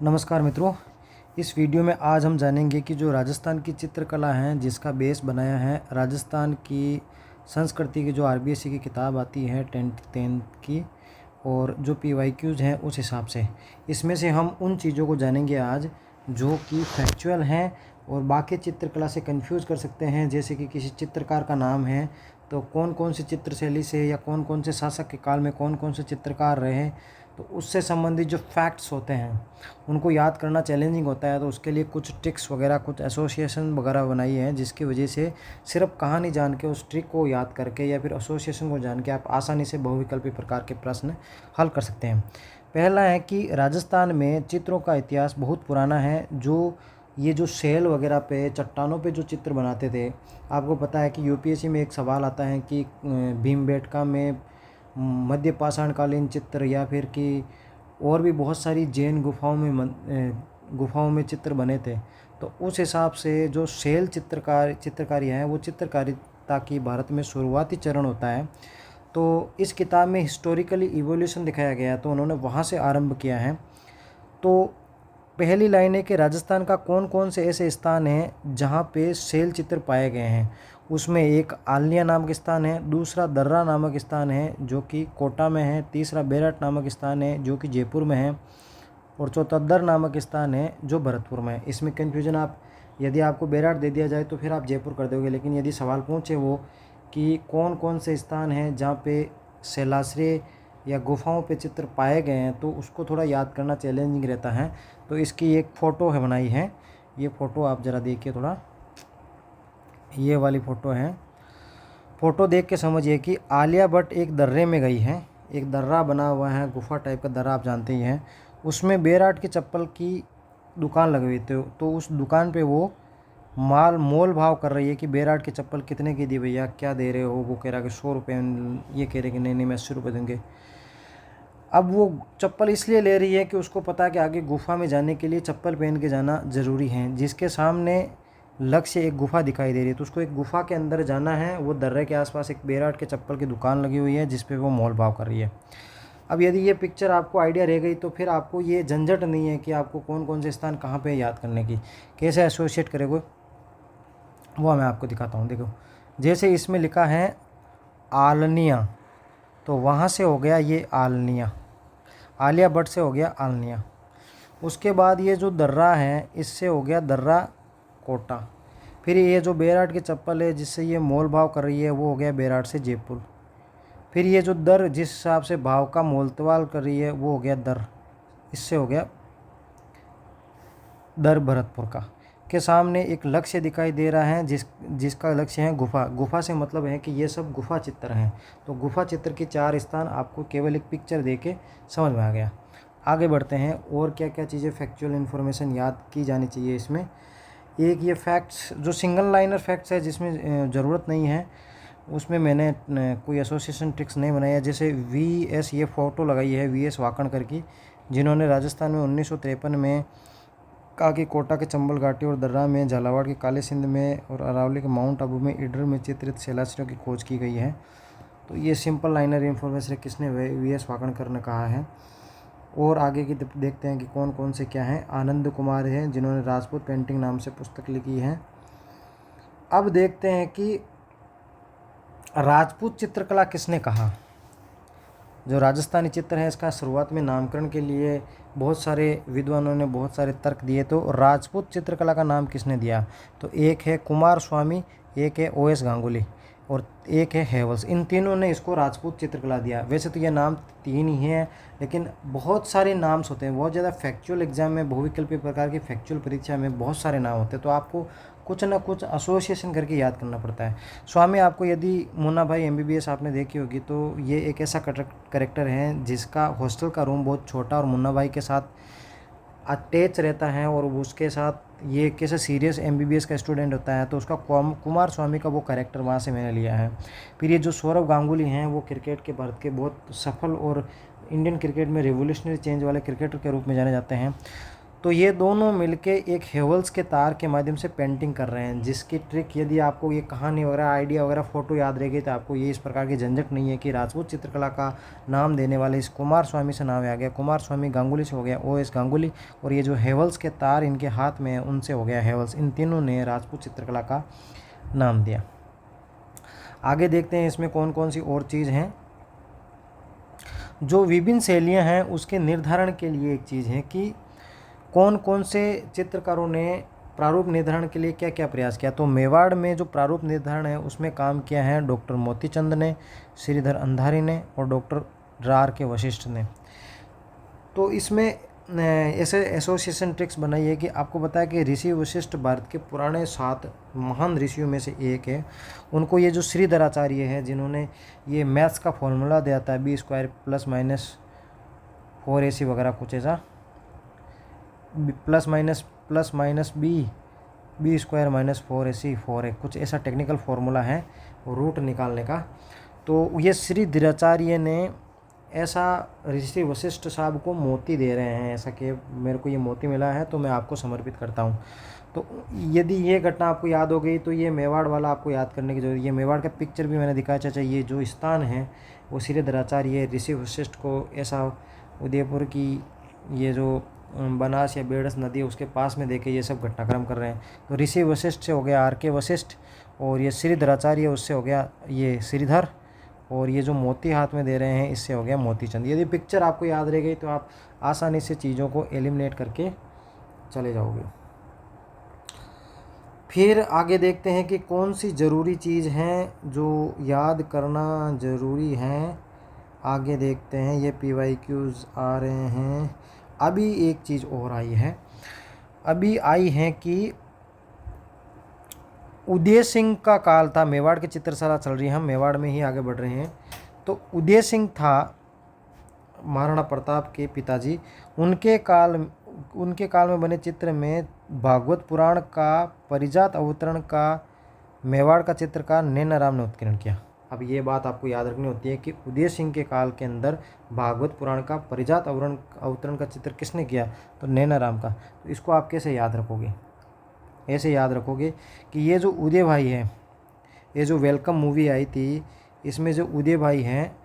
नमस्कार मित्रों। इस वीडियो में आज हम जानेंगे कि जो राजस्थान की चित्रकला है जिसका बेस बनाया है राजस्थान की संस्कृति की जो आरबीएससी की किताब आती है 10th की, और जो पीवाईक्यूज हैं उस हिसाब से इसमें से हम उन चीज़ों को जानेंगे आज जो कि फैक्चुअल हैं और बाकी चित्रकला से कंफ्यूज कर सकते हैं। जैसे कि किसी चित्रकार का नाम है तो कौन कौन सी चित्रशैली से या कौन कौन से शासक के काल में कौन कौन से चित्रकार रहे, तो उससे संबंधित जो फैक्ट्स होते हैं उनको याद करना चैलेंजिंग होता है। तो उसके लिए कुछ ट्रिक्स वगैरह, कुछ एसोसिएशन वगैरह बनाई है जिसकी वजह से सिर्फ कहानी जान के उस ट्रिक को याद करके या फिर एसोसिएशन को जान के आप आसानी से बहुविकल्पी प्रकार के प्रश्न हल कर सकते हैं। पहला है कि राजस्थान में चित्रों का इतिहास बहुत पुराना है। ये जो सेल वगैरह पे, चट्टानों पे जो चित्र बनाते थे, आपको पता है कि यूपीएससी में एक सवाल आता है कि भीमबेटका में मध्य पाषाणकालीन चित्र या फिर कि और भी बहुत सारी जैन गुफाओं में चित्र बने थे। तो उस हिसाब से जो सेल चित्रकारी है वो चित्रकारिता की भारत में शुरुआती चरण होता है। तो इस किताब में हिस्टोरिकली इवोल्यूशन दिखाया गया है, तो उन्होंने वहाँ से आरंभ किया है। तो पहली लाइन है कि राजस्थान का कौन कौन से ऐसे स्थान हैं जहाँ पे सेल चित्र पाए गए हैं। उसमें एक आलनिया नामक स्थान है, दूसरा दर्रा नामक स्थान है जो कि कोटा में है, तीसरा बेरठ नामक स्थान है जो कि जयपुर में है, और चौथा दर नामक स्थान है जो भरतपुर में है। इसमें कन्फ्यूजन, आप यदि आपको बेरठ दे दिया जाए तो फिर आप जयपुर कर दोगे, लेकिन यदि सवाल पूछे वो कि कौन कौन से स्थान हैं जहाँ पे शैलाश्रय या गुफाओं पे चित्र पाए गए हैं, तो उसको थोड़ा याद करना चैलेंजिंग रहता है। तो इसकी एक फ़ोटो है बनाई है, ये फ़ोटो आप ज़रा देखिए थोड़ा, ये वाली फ़ोटो है। फ़ोटो देख के समझिए कि आलिया भट्ट एक दर्रे में गई है, एक दर्रा बना हुआ है, गुफा टाइप का दर्रा, आप जानते ही हैं। उसमें बेराट की चप्पल की दुकान लगी हुई थी, तो उस दुकान पे वो मोल भाव कर रही है कि बेराट की चप्पल कितने की दी भैया, क्या दे रहे हो। वो कह रहा कि 100 रुपये, ये कह रहे कि नहीं मैं 80 रुपये देंगे। अब वो चप्पल इसलिए ले रही है कि उसको पता है कि आगे गुफा में जाने के लिए चप्पल पहन के जाना ज़रूरी है। जिसके सामने लक्ष्य एक गुफा दिखाई दे रही है, तो उसको एक गुफा के अंदर जाना है। वो दर्रे के आसपास एक बेराट के चप्पल की दुकान लगी हुई है जिस पे वो मोल भाव कर रही है। अब यदि ये पिक्चर आपको आइडिया रह गई तो फिर आपको ये झंझट नहीं है कि आपको कौन कौन से स्थान कहाँ पे याद करने की, कैसे एसोसिएट करेंगे वो मैं आपको दिखाता हूँ। देखो, जैसे इसमें लिखा है आलनिया, तो वहाँ से हो गया ये आलनिया, आलिया भट्ट से हो गया आलनिया। उसके बाद ये जो दर्रा है इससे हो गया दर्रा कोटा। फिर ये जो बेराट की चप्पल है जिससे ये मोल भाव कर रही है वो हो गया बेराट से जयपुर। फिर ये जो दर जिस हिसाब से भाव का मोलतवाल कर रही है वो हो गया दर, इससे हो गया दर भरतपुर का। के सामने एक लक्ष्य दिखाई दे रहा है जिसका लक्ष्य है गुफा। गुफा से मतलब है कि ये सब गुफा चित्र हैं। तो गुफा चित्र के 4 स्थान आपको केवल एक पिक्चर दे के समझ में आ गया। आगे बढ़ते हैं, और क्या क्या चीज़ें फैक्चुअल इन्फॉर्मेशन याद की जानी चाहिए इसमें। एक ये फैक्ट्स जो सिंगल लाइनर फैक्ट्स है जिसमें ज़रूरत नहीं है, उसमें मैंने कोई एसोसिएशन ट्रिक्स नहीं बनाई है। जैसे VS, ये फ़ोटो लगाई है VS वाकणकर की, जिन्होंने राजस्थान में 1953 में कहा कि कोटा के चंबल घाटी और दर्रा में, झालावाड़ के काले सिंध में और अरावली के माउंट आबू में ईडर में चित्रित शैलाश्रयों की खोज की गई है। तो ये सिंपल लाइनर इन्फॉर्मेशन किसने, VS वाकणकर ने कहा है। और आगे की देखते हैं कि कौन कौन से क्या हैं। आनंद कुमार हैं जिन्होंने राजपूत पेंटिंग नाम से पुस्तक लिखी है। अब देखते हैं कि राजपूत चित्रकला किसने कहा। जो राजस्थानी चित्र है इसका शुरुआत में नामकरण के लिए बहुत सारे विद्वानों ने बहुत सारे तर्क दिए। तो राजपूत चित्रकला का नाम किसने दिया, तो एक है कुमार स्वामी, एक है OS गांगुली और एक है हेवल्स। इन तीनों ने इसको राजपूत चित्रकला दिया। वैसे तो ये नाम 3 ही हैं, लेकिन बहुत सारे नाम्स होते हैं। बहुत ज़्यादा फैक्चुअल एग्जाम में, बहुविकल्पीय प्रकार की फैक्चुअल परीक्षा में बहुत सारे नाम होते हैं, तो आपको कुछ ना कुछ एसोसिएशन करके याद करना पड़ता है। स्वामी, आपको यदि मुन्ना भाई MBBS आपने देखी होगी तो ये एक ऐसा करेक्टर है जिसका हॉस्टल का रूम बहुत छोटा और मुन्ना भाई के साथ अटैच रहता है, और उसके साथ ये कैसे सीरियस MBBS का स्टूडेंट होता है, तो उसका कुमार स्वामी का वो कैरेक्टर वहाँ से मैंने लिया है। फिर ये जो सौरव गांगुली हैं वो क्रिकेट के भारत के बहुत सफल और इंडियन क्रिकेट में रेवोल्यूशनरी चेंज वाले क्रिकेटर के रूप में जाने जाते हैं। तो ये दोनों मिलके एक हेवल्स के तार के माध्यम से पेंटिंग कर रहे हैं, जिसकी ट्रिक यदि आपको ये कहानी वगैरह आइडिया वगैरह फ़ोटो याद रहेगी तो आपको ये इस प्रकार की झंझट नहीं है कि राजपूत चित्रकला का नाम देने वाले इस कुमार स्वामी से नाम आ गया, कुमार स्वामी गांगुली से हो गया OS गांगुली, और ये जो हेवल्स के तार इनके हाथ में है उनसे हो गया हेवल्स। इन तीनों ने राजपूत चित्रकला का नाम दिया। आगे देखते हैं इसमें कौन कौन सी और चीज़ हैं। जो विभिन्न शैलियाँ हैं उसके निर्धारण के लिए एक चीज़ है कि कौन कौन से चित्रकारों ने प्रारूप निर्धारण के लिए क्या क्या प्रयास किया। तो मेवाड़ में जो प्रारूप निर्धारण है उसमें काम किया है डॉक्टर मोतीचंद ने, श्रीधर अंधारी ने और डॉक्टर रार के वशिष्ठ ने। तो इसमें ऐसे एसोसिएशन ट्रिक्स बनाई है कि आपको बताया कि ऋषि वशिष्ठ भारत के पुराने 7 महान ऋषियों में से एक है। उनको ये जो श्रीधराचार्य है जिन्होंने ये मैथ्स का फॉर्मूला दिया था B² ± 4AC वगैरह कुछ ऐसा, ± B² - 4AC 4A कुछ ऐसा टेक्निकल फार्मूला है रूट निकालने का। तो ये श्रीधराचार्य ने ऐसा ऋषि वशिष्ठ साहब को मोती दे रहे हैं, ऐसा कि मेरे को ये मोती मिला है तो मैं आपको समर्पित करता हूँ। तो यदि ये घटना आपको याद हो गई तो ये मेवाड़ वाला आपको याद करने की जरूरत है। ये मेवाड़ का पिक्चर भी मैंने दिखाया। चाचा ये जो स्थान है वो श्रीधराचार्य ऋषि वशिष्ठ को ऐसा उदयपुर की ये जो बनास या बेड़स नदी है उसके पास में देखे ये सब घटनाक्रम कर रहे हैं। तो ऋषि वशिष्ठ से हो गया RK वशिष्ठ, और ये श्रीधराचार्य उससे हो गया ये श्रीधर, और ये जो मोती हाथ में दे रहे हैं इससे हो गया मोतीचंद। यदि पिक्चर आपको याद रह गई तो आप आसानी से चीज़ों को एलिमिनेट करके चले जाओगे। फिर आगे देखते हैं कि कौन सी ज़रूरी चीज़ हैं जो याद करना ज़रूरी है। आगे देखते हैं, ये PYQs आ रहे हैं। अभी एक चीज़ और आई है, अभी आई है कि उदय सिंह का काल था। मेवाड़ की चित्रशाला चल रही है, हम मेवाड़ में ही आगे बढ़ रहे हैं। तो उदय सिंह था महाराणा प्रताप के पिताजी, उनके काल में बने चित्र में भागवत पुराण का परिजात अवतरण का मेवाड़ का चित्रकार नैनाराम ने उत्कीर्ण किया। अब ये बात आपको याद रखनी होती है कि उदय सिंह के काल के अंदर भागवत पुराण का परिजात अवतरण का चित्र किसने किया, तो नैनाराम का। तो इसको आप कैसे याद रखोगे, ऐसे याद रखोगे कि ये जो उदय भाई है, ये जो वेलकम मूवी आई थी इसमें जो उदय भाई हैं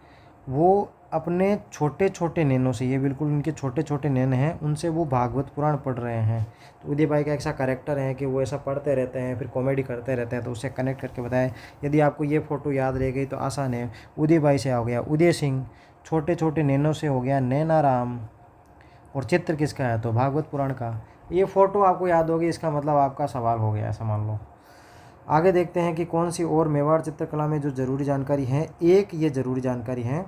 वो अपने छोटे छोटे नैनों से, ये बिल्कुल उनके छोटे छोटे नैन हैं, उनसे वो भागवत पुराण पढ़ रहे हैं। तो उदय भाई का ऐसा कैरेक्टर है कि वो ऐसा पढ़ते रहते हैं फिर कॉमेडी करते रहते हैं। तो उससे कनेक्ट करके बताएं। यदि आपको ये फ़ोटो याद रह गई तो आसान है, उदय भाई से हो गया उदय सिंह, छोटे छोटे नैनों से हो गया नैनाराम, और चित्र किसका है तो भागवत पुराण का। ये फ़ोटो आपको याद होगी, इसका मतलब आपका सवाल हो गया, ऐसा मान लो। आगे देखते हैं कि कौन सी और मेवाड़ चित्रकला में जो ज़रूरी जानकारी है। एक ये ज़रूरी जानकारी है,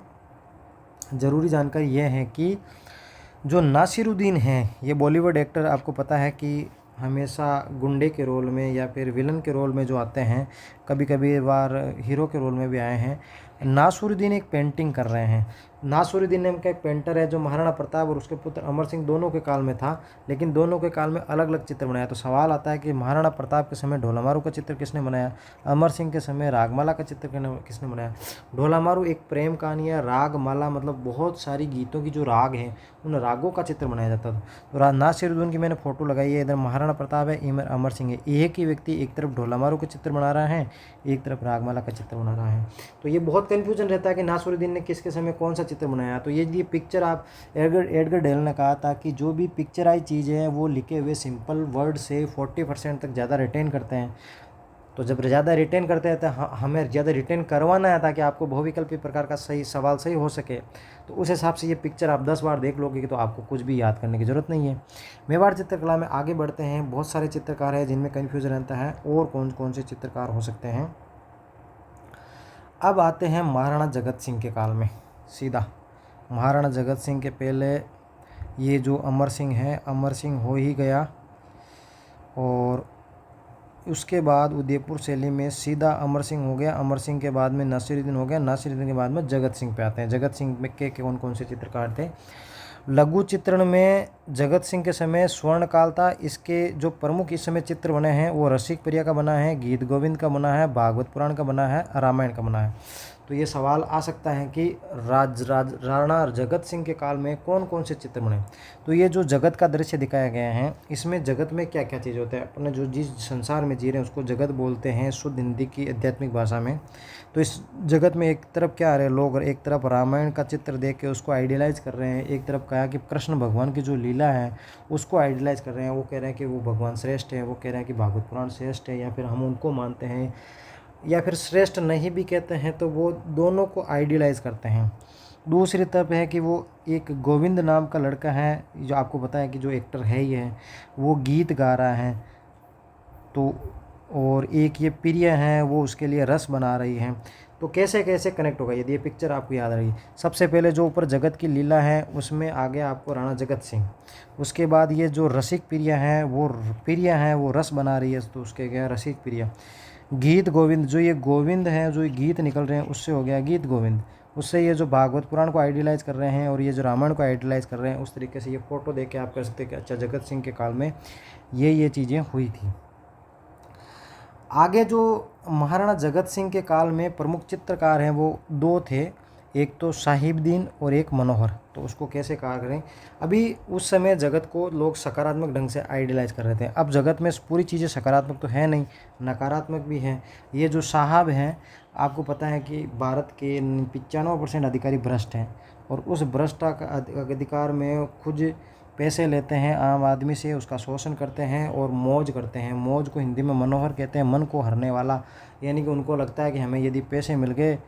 ज़रूरी जानकारी ये है कि जो नासिरुद्दीन हैं, ये बॉलीवुड एक्टर, आपको पता है कि हमेशा गुंडे के रोल में या फिर विलन के रोल में जो आते हैं, कभी कभी बार हीरो के रोल में भी आए हैं। नासिरुद्दीन एक पेंटिंग कर रहे हैं। नासिरुद्दीन नाम का एक पेंटर है जो महाराणा प्रताप और उसके पुत्र अमर सिंह दोनों के काल में था, लेकिन दोनों के काल में अलग अलग चित्र बनाया। तो सवाल आता है कि महाराणा प्रताप के समय ढोलामारू का चित्र किसने बनाया, अमर सिंह के समय रागमाला का चित्र किसने बनाया। ढोलामारू एक प्रेम कहानी है, रागमाला मतलब बहुत सारी गीतों की जो राग हैं उन रागों का चित्र बनाया जाता था। तो नासिरुद्दीन की मैंने फोटो लगाई है, इधर महाराणा प्रताप है, इधर अमर सिंह है। एक ही व्यक्ति एक तरफ ढोलामारू का चित्र बना रहा है, एक तरफ रागमाला का चित्र बना रहा है। तो ये बहुत कन्फ्यूजन रहता है कि नासिरुद्दीन ने किसके समय कौन सा चित्र बनाया। तो ये पिक्चर आप एडगर डेल ने कहा था कि जो भी पिक्चराइज चीज़ें हैं वो लिखे हुए सिंपल वर्ड से 40% तक ज़्यादा रिटेन करते हैं। तो जब ज़्यादा रिटेन करते हैं तो हमें ज़्यादा रिटेन करवाना है ताकि आपको बहुविकल्पी प्रकार का सही सवाल सही हो सके। तो उस हिसाब से ये पिक्चर आप 10 बार देख लोगे तो आपको कुछ भी याद करने की ज़रूरत नहीं है। मेवाड़ चित्रकला में आगे बढ़ते हैं। बहुत सारे चित्रकार हैं जिनमें कन्फ्यूजन रहता है और कौन कौन से चित्रकार हो सकते हैं। अब आते हैं महाराणा जगत सिंह के काल में। सीधा महाराणा जगत सिंह के पहले ये जो अमर सिंह है, अमर सिंह हो ही गया, और उसके बाद उदयपुर शैली में सीधा अमर सिंह हो गया। अमर सिंह के बाद में नासिरुद्दीन हो गया। नासिरुद्दीन के बाद में जगत सिंह पे आते हैं। जगत सिंह में के कौन कौन से चित्रकार थे। लघु चित्रण में जगत सिंह के समय स्वर्ण काल था। इसके जो प्रमुख इस समय चित्र बने हैं वो रसिक प्रिया का बना है, गीत गोविंद का बना है, भागवत पुराण का बना है, रामायण का बना है। तो ये सवाल आ सकता है कि राणा जगत सिंह के काल में कौन कौन से चित्र बने। तो ये जो जगत का दृश्य दिखाया गया है, इसमें जगत में क्या क्या चीज़ होता है, अपने जो जिस संसार में जी रहे हैं उसको जगत बोलते हैं शुद्ध हिंदी की आध्यात्मिक भाषा में। तो इस जगत में एक तरफ क्या आ रहे हैं लोग, एक तरफ रामायण का चित्र देख के उसको आइडियलाइज़ कर रहे हैं, एक तरफ कहा कि कृष्ण भगवान की जो लीला है उसको आइडियलाइज़ कर रहे हैं। वो कह रहे हैं कि वो भगवान श्रेष्ठ है, वो कह रहे हैं कि भागवत पुराण श्रेष्ठ है, या फिर हम उनको मानते हैं, या फिर श्रेष्ठ नहीं भी कहते हैं, तो वो दोनों को आइडियलाइज़ करते हैं। दूसरी तरफ है कि वो एक गोविंद नाम का लड़का है, जो आपको पता है कि जो एक्टर है ही है, वो गीत गा रहा है। तो और एक ये प्रिया है, वो उसके लिए रस बना रही हैं। तो कैसे कैसे कनेक्ट होगा यदि ये पिक्चर आपको याद रही। सबसे पहले जो ऊपर जगत की लीला है उसमें आ गया आपको राणा जगत सिंह। उसके बाद ये जो रसिक प्रिया है वो रस बना रही है, तो उसके गया रसिक प्रिया। गीत गोविंद, जो ये गोविंद है, जो ये गीत निकल रहे हैं उससे हो गया गीत गोविंद। उससे ये जो भागवत पुराण को आइडियलाइज़ कर रहे हैं और ये जो रामायण को आइडियलाइज़ कर रहे हैं, उस तरीके से ये फ़ोटो देख के आप कह सकते हैं कि अच्छा जगत सिंह के काल में ये चीज़ें हुई थी। आगे जो महाराणा जगत सिंह के काल में प्रमुख चित्रकार हैं वो दो थे, एक तो साहिबदीन और एक मनोहर। तो उसको कैसे कहा करें, अभी उस समय जगत को लोग सकारात्मक ढंग से आइडियलाइज़ कर रहे थे। अब जगत में पूरी चीज़ें सकारात्मक तो है नहीं, नकारात्मक भी हैं। ये जो साहब हैं, आपको पता है कि भारत के 95% अधिकारी भ्रष्ट हैं, और उस भ्रष्ट अधिकार में खुद पैसे लेते हैं आम आदमी से, उसका शोषण करते हैं और मौज करते हैं। मौज को हिंदी में मनोहर कहते हैं, मन को हरने वाला। यानी कि उनको लगता है कि हमें यदि पैसे मिल गए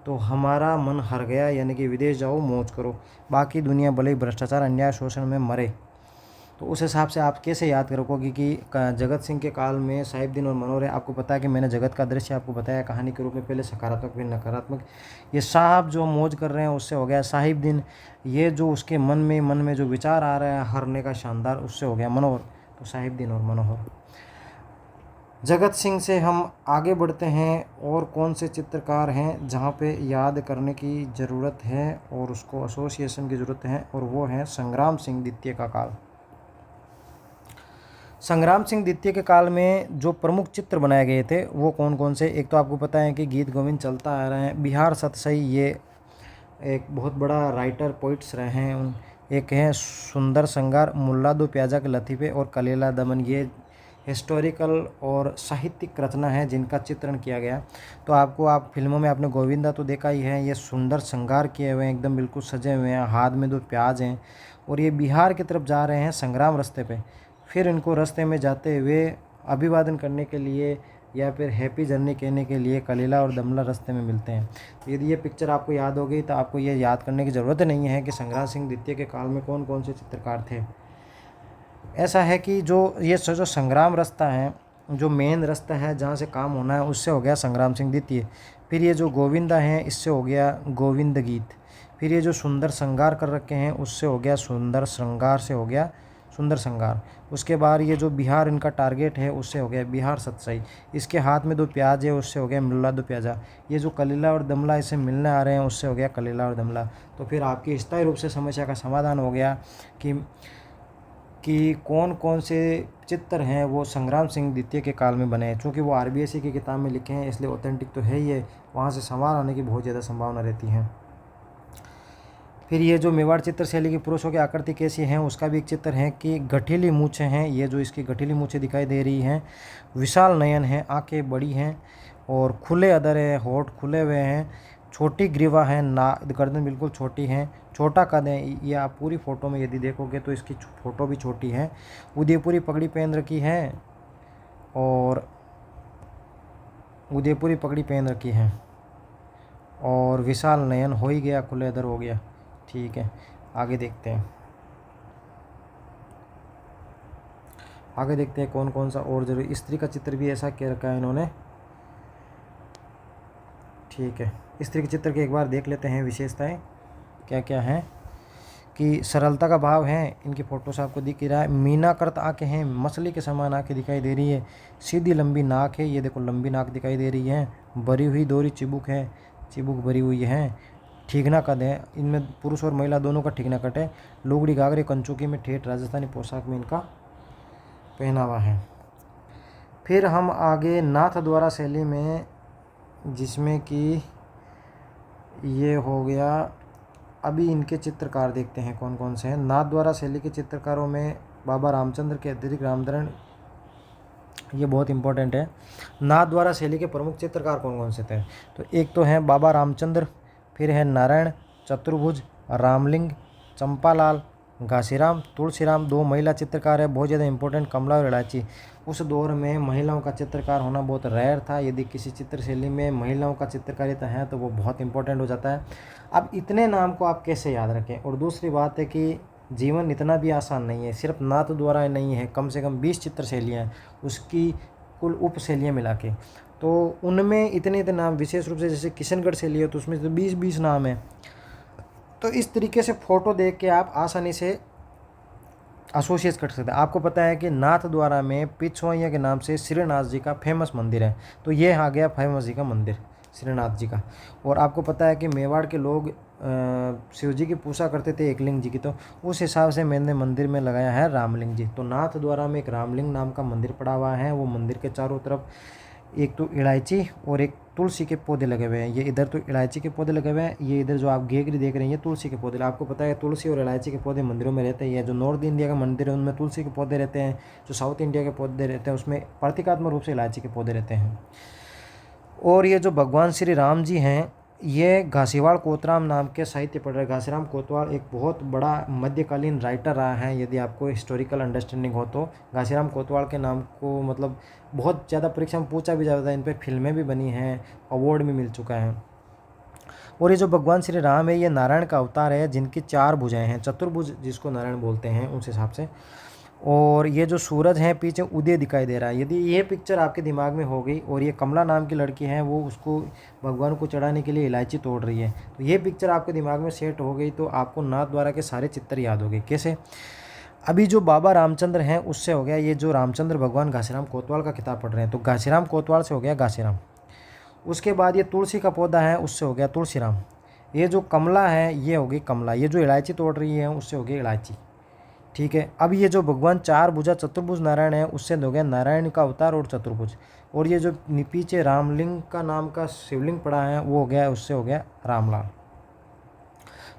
तो हमारा मन हर गया, यानी कि विदेश जाओ मौज करो, बाकी दुनिया भले ही भ्रष्टाचार अन्याय शोषण में मरे। तो उस हिसाब से आप कैसे याद करोगे कि जगत सिंह के काल में साहिबदीन और मनोहर है। आपको पता है कि मैंने जगत का दृश्य आपको बताया कहानी के रूप में, पहले सकारात्मक फिर नकारात्मक। ये साहब जो मौज कर रहे हैं उससे हो गया साहिबदीन। ये जो उसके मन में जो विचार आ रहा है हरने का शानदार, उससे हो गया मनोहर। तो साहिबदीन और मनोहर। जगत सिंह से हम आगे बढ़ते हैं, और कौन से चित्रकार हैं जहाँ पे याद करने की ज़रूरत है और उसको एसोसिएशन की ज़रूरत है, और वो है संग्राम सिंह द्वितीय का काल। संग्राम सिंह द्वितीय के काल में जो प्रमुख चित्र बनाए गए थे वो कौन कौन से, एक तो आपको पता है कि गीत गोविंद चलता आ रहे हैं, बिहार सतसई ये एक बहुत बड़ा राइटर पोइट्स रहे हैं। एक है सुंदर संगार, मुल्ला दो प्याजा के लतीफ़े और कलीला दमन, ये हिस्टोरिकल और साहित्यिक रचना है जिनका चित्रण किया गया। तो आप फिल्मों में आपने गोविंदा तो देखा ही है, ये सुंदर श्रृंगार किए हुए हैं, एकदम बिल्कुल सजे हुए हैं, हाथ में दो प्याज हैं, और ये बिहार की तरफ जा रहे हैं संग्राम रास्ते पे। फिर इनको रास्ते में जाते हुए अभिवादन करने के लिए या फिर हैप्पी जर्नी कहने के लिए कलीला और दमला रास्ते में मिलते हैं। तो यदि ये पिक्चर आपको याद हो गई तो आपको ये याद करने की ज़रूरत नहीं है कि संग्राम सिंह द्वितीय के काल में कौन कौन से चित्रकार थे। ऐसा है कि जो संग्राम रास्ता है, जो मेन रास्ता है जहाँ से काम होना है, उससे हो गया संग्राम सिंह द्वितीय। फिर ये जो गोविंदा हैं इससे हो गया गोविंद गीत। फिर ये जो सुंदर श्रृंगार कर रखे हैं उससे हो गया सुंदर श्रृंगार, से हो गया सुंदर श्रृंगार। उसके बाद ये जो बिहार इनका टारगेट है उससे हो गया बिहार सतसई। इसके हाथ में दो प्याज है उससे हो गया मुल्ला दो प्याजा। ये जो कलीला और दमला इसे मिलने आ रहे हैं उससे हो गया कलीला और दमला। तो फिर आपकी स्थायी रूप से समस्या का समाधान हो गया कि कौन कौन से चित्र हैं वो संग्राम सिंह द्वितीय के काल में बने हैं। चूँकि वो आरबीएससी की किताब में लिखे हैं इसलिए ऑथेंटिक तो है ही है, वहाँ से सवाल आने की बहुत ज़्यादा संभावना रहती है। फिर ये जो मेवाड़ चित्र शैली की पुरुषों की आकृति कैसी हैं उसका भी एक चित्र है कि गठीली मूछें हैं। ये जो इसकी गठीली मूछें दिखाई दे रही हैं, विशाल नयन है, आंखें बड़ी हैं और खुले अधर है, होठ खुले हुए हैं, छोटी ग्रीवा है, गर्दन बिल्कुल छोटी है, छोटा कद है। ये आप पूरी फ़ोटो में यदि देखोगे तो इसकी फ़ोटो भी छोटी है। उदयपुरी पगड़ी पहन रखी है और उदयपुरी पगड़ी पहन रखी है, और विशाल नयन हो ही गया, खुले अधर हो गया। ठीक है, आगे देखते हैं कौन कौन सा और जरूरी। स्त्री का चित्र भी ऐसा क्या रखा है इन्होंने। ठीक है, स्त्री के चित्र के एक बार देख लेते हैं विशेषताएं क्या क्या हैं। कि सरलता का भाव है, इनकी फ़ोटो से आपको दिख रहा है। मीनाकृत आँखें हैं, मछली के समान आँखें दिखाई दे रही है। सीधी लंबी नाक है, ये देखो लंबी नाक दिखाई दे रही है। भरी हुई दोहरी चिबुक है, चिबुक भरी हुई है। ठीकना कद है, इनमें पुरुष और महिला दोनों का ठीकना कट है। लुगड़ी घाघरे कंचुकी में ठेठ राजस्थानी पोशाक में इनका पहनावा है। फिर हम आगे नाथ द्वारा शैली में, जिसमें कि ये हो गया। अभी इनके चित्रकार देखते हैं कौन कौन से हैं। नाथद्वारा शैली के चित्रकारों में बाबा रामचंद्र के अतिरिक्त रामधरण, ये बहुत इंपॉर्टेंट है। नाथद्वारा शैली के प्रमुख चित्रकार कौन कौन से थे? तो एक तो हैं बाबा रामचंद्र, फिर है नारायण, चतुर्भुज, रामलिंग, चंपालाल, घासीराम, तुलसीराम। दो महिला चित्रकार है, बहुत ज़्यादा इंपॉर्टेंट, कमला और इलायची। उस दौर में महिलाओं का चित्रकार होना बहुत रेयर था। यदि किसी चित्रशैली में महिलाओं का चित्रकारिता है तो वो बहुत इंपॉर्टेंट हो जाता है। अब इतने नाम को आप कैसे याद रखें? और दूसरी बात है कि जीवन इतना भी आसान नहीं है, सिर्फ नाथ द्वारा नहीं है, कम से कम 20 चित्रशैलियाँ हैं उसकी कुल उपशैलियाँ मिला के। तो उनमें इतने इतने नाम, विशेष रूप से जैसे किशनगढ़ शैली है तो उसमें तो 20-20 नाम हैं। तो इस तरीके से फ़ोटो देख के आप आसानी से एसोसिएट कर सकते हैं। आपको पता है कि नाथद्वारा में पिछवाइया के नाम से श्रीनाथ जी का फेमस मंदिर है, तो ये आ गया फेमस जी का मंदिर, श्रीनाथ जी का। और आपको पता है कि मेवाड़ के लोग शिव जी की पूजा करते थे, एकलिंग जी की, तो उस हिसाब से मैंने मंदिर में लगाया है रामलिंग जी। तो नाथद्वारा में एक रामलिंग नाम का मंदिर पड़ा हुआ है। वो मंदिर के चारों तरफ एक तो इलायची और एक तुलसी के पौधे लगे हुए हैं। ये इधर तो इलायची के पौधे लगे हुए हैं, ये इधर जो आप घेगरी देख रहे हैं ये तुलसी के पौधे। आपको पता है तुलसी और इलायची के पौधे मंदिरों में रहते हैं। जो नॉर्थ इंडिया का मंदिर है उनमें तुलसी के पौधे रहते हैं, जो साउथ इंडिया के पौधे रहते हैं उसमें प्रतीकात्मक रूप से इलायची के पौधे रहते हैं। और ये जो भगवान श्री राम जी हैं, ये घासीवाड़ कोतराम नाम के साहित्य पढ़ रहे। घासीराम कोतवाल एक बहुत बड़ा मध्यकालीन राइटर रहा है, यदि आपको हिस्टोरिकल अंडरस्टैंडिंग हो तो। घासीराम कोतवाल के नाम को मतलब बहुत ज़्यादा परीक्षा में पूछा भी जाता है, इन पर फिल्में भी बनी हैं, अवार्ड भी मिल चुका है। और ये जो भगवान श्री राम है ये नारायण का अवतार है, जिनकी 4 भुजाएं हैं, चतुर्भुज जिसको नारायण बोलते हैं उस हिसाब से। और ये जो सूरज है पीछे उदय दिखाई दे रहा है। यदि ये पिक्चर आपके दिमाग में हो गई और ये कमला नाम की लड़की है वो उसको भगवान को चढ़ाने के लिए इलायची तोड़ रही है, तो ये पिक्चर आपके दिमाग में सेट हो गई तो आपको नाथद्वारा के सारे चित्र याद हो गए। कैसे? अभी जो बाबा रामचंद्र हैं उससे हो गया, ये जो रामचंद्र भगवान घासीराम कोतवाल का किताब पढ़ रहे हैं तो घासीराम कोतवाल से हो गया घासीराम। उसके बाद ये तुलसी का पौधा है उससे हो गया तुलसीराम। ये जो कमला है ये हो गई कमला। ये जो इलायची तोड़ रही है उससे हो गई इलायची। ठीक है। अब ये जो भगवान 4 भुजा चतुर्भुज नारायण है उससे हो गया नारायण का अवतार और चतुर्भुज। और ये जो पीछे रामलिंग का नाम का शिवलिंग पड़ा है वो हो गया, उससे हो गया रामलाल।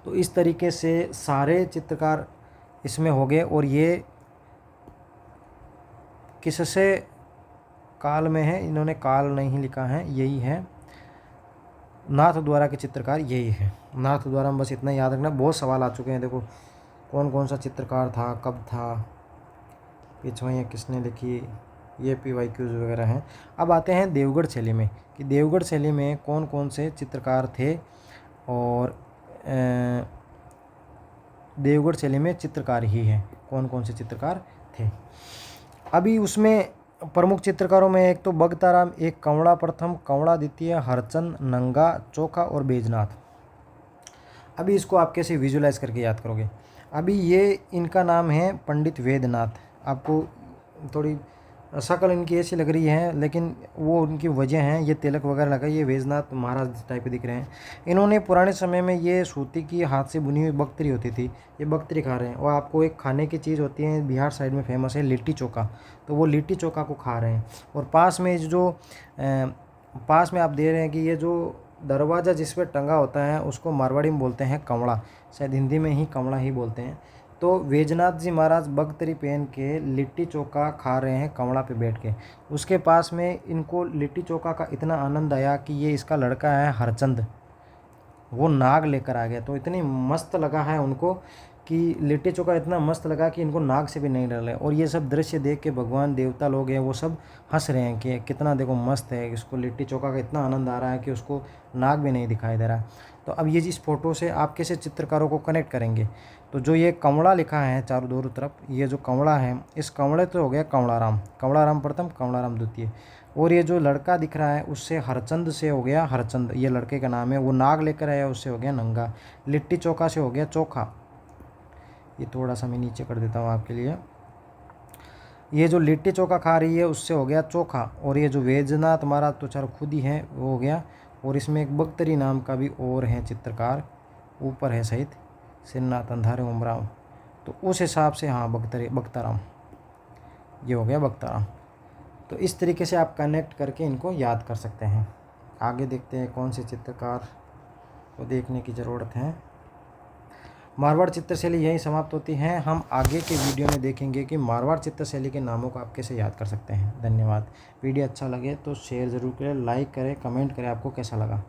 तो इस तरीके से सारे चित्रकार इसमें हो गए। और ये किससे काल में है, इन्होंने काल नहीं लिखा है, यही है नाथद्वारा के चित्रकार यही है। नाथद्वारा में बस इतना याद रखना। बहुत सवाल आ चुके हैं, देखो कौन कौन सा चित्रकार था, कब था, पिछवाइयाँ किसने लिखी, ये PYQs वगैरह हैं। अब आते हैं देवगढ़ शैली में कि देवगढ़ शैली में कौन कौन से चित्रकार थे और देवगढ़ शैली में चित्रकार ही हैं, कौन कौन से चित्रकार थे। अभी उसमें प्रमुख चित्रकारों में एक तो बगताराम, एक कंवड़ा प्रथम, कंवड़ा द्वितीय, हरचंद, नंगा, चोखा और बैजनाथ। अभी इसको आप कैसे विजुलाइज करके याद करोगे? अभी ये इनका नाम है पंडित वेदनाथ। आपको थोड़ी शक्ल इनकी ऐसी लग रही है लेकिन वो उनकी वजह है, ये तिलक वगैरह लगा, ये वेदनाथ महाराज टाइप के दिख रहे हैं। इन्होंने पुराने समय में ये सूती की हाथ से बुनी हुई बख्तरी होती थी, ये बख्तरी खा रहे हैं। और आपको एक खाने की चीज़ होती है बिहार साइड में फेमस है लिट्टी चोखा, तो वो लिट्टी चोखा को खा रहे हैं। और पास में आप दे रहे हैं कि ये जो दरवाज़ा जिस पर टंगा होता है उसको मारवाड़ी में बोलते हैं कंवड़ा, शायद हिंदी में ही कंवड़ा ही बोलते हैं। तो वैजनाथ जी महाराज बख्तरी पहन के लिट्टी चोखा खा रहे हैं कंवड़ा पे बैठ के। उसके पास में इनको लिट्टी चोखा का इतना आनंद आया कि ये इसका लड़का है हरचंद, वो नाग लेकर आ गया। तो इतनी मस्त लगा है उनको कि लिट्टी चोखा इतना मस्त लगा कि इनको नाग से भी नहीं डर रहे। और ये सब दृश्य देख के भगवान देवता लोग हैं वो सब हंस रहे हैं कि कितना देखो मस्त है, इसको लिट्टी चोखा का इतना आनंद आ रहा है कि उसको नाग भी नहीं दिखाई दे रहा। तो अब ये इस फोटो से आप कैसे चित्रकारों को कनेक्ट करेंगे? तो जो ये कंवड़ा लिखा है चारों दोनों तरफ, ये जो कंवड़ा है इस कंवड़े तो हो गया कंवड़ाराम, कंवड़ाराम प्रथम, कंवड़ाराम द्वितीय। और ये जो लड़का दिख रहा है उससे हरचंद से हो गया हरचंद, ये लड़के का नाम है। वो नाग लेकर आया उससे हो गया नंगा। लिट्टी चोखा से हो गया चोखा। ये थोड़ा सा मैं नीचे कर देता हूँ आपके लिए। ये जो लिट्टी चोखा खा रही है उससे हो गया चोखा। और ये जो वैजनाथ महाराज तो चारों खुद ही है वो हो गया। और इसमें एक बख्तरी नाम का भी और है चित्रकार, ऊपर है सहित श्रीनाथ अंधारे उमराव, तो उस हिसाब से हाँ बख्ताराम, ये हो गया बख्ताराम। तो इस तरीके से आप कनेक्ट करके इनको याद कर सकते हैं। आगे देखते हैं कौन से चित्रकार को देखने की ज़रूरत है। मारवाड़ चित्रशैली यहीं समाप्त होती हैं। हम आगे के वीडियो में देखेंगे कि मारवाड़ चित्रशैली के नामों को आप कैसे याद कर सकते हैं। धन्यवाद। वीडियो अच्छा लगे तो शेयर ज़रूर करें, लाइक करें, कमेंट करें आपको कैसा लगा।